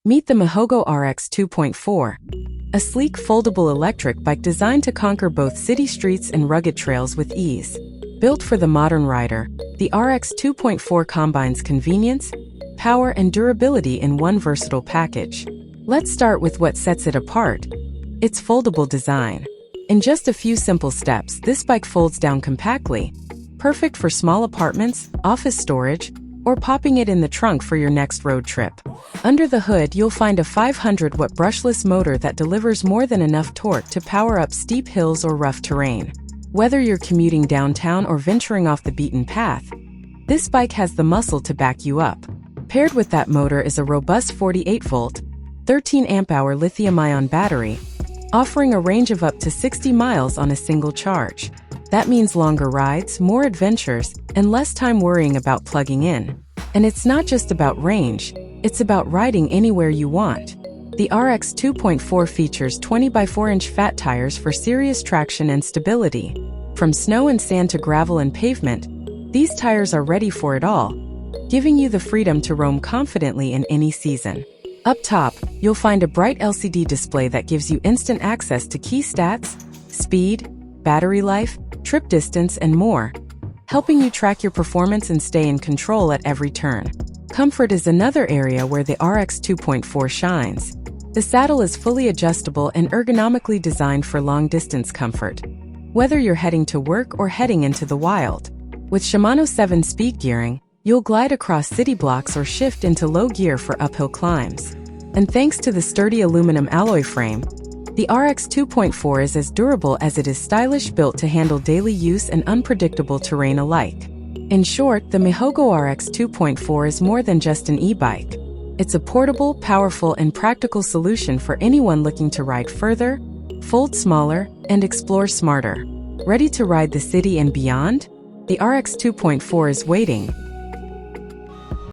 Meet the MIHOGO RX 2.4, a sleek foldable electric bike designed to conquer both city streets and rugged trails with ease. Built for the modern rider, the RX 2.4 combines convenience, power, and durability in one versatile package. Let's start with what sets it apart: its foldable design. In just a few simple steps, this bike folds down compactly, perfect for small apartments, office storage, or popping it in the trunk for your next road trip. Under the hood, you'll find a 500-watt brushless motor that delivers more than enough torque to power up steep hills or rough terrain. Whether you're commuting downtown or venturing off the beaten path, this bike has the muscle to back you up. Paired with that motor is a robust 48V, 13Ah lithium-ion battery, offering a range of up to 60 miles on a single charge. That means longer rides, more adventures, and less time worrying about plugging in. And it's not just about range, it's about riding anywhere you want. The RX 2.4 features 20x4-inch fat tires for serious traction and stability. From snow and sand to gravel and pavement, these tires are ready for it all, giving you the freedom to roam confidently in any season. Up top, you'll find a bright LCD display that gives you instant access to key stats, speed, battery life, trip distance, and more, helping you track your performance and stay in control at every turn. Comfort is another area where the RX 2.4 shines. The saddle is fully adjustable and ergonomically designed for long-distance comfort, whether you're heading to work or heading into the wild. With Shimano 7-speed gearing, you'll glide across city blocks or shift into low gear for uphill climbs. And thanks to the sturdy aluminum alloy frame, the RX 2.4 is as durable as it is stylish, built to handle daily use and unpredictable terrain alike. In short, the MIHOGO RX 2.4 is more than just an e-bike. It's a portable, powerful, and practical solution for anyone looking to ride further, fold smaller, and explore smarter. Ready to ride the city and beyond? The RX 2.4 is waiting.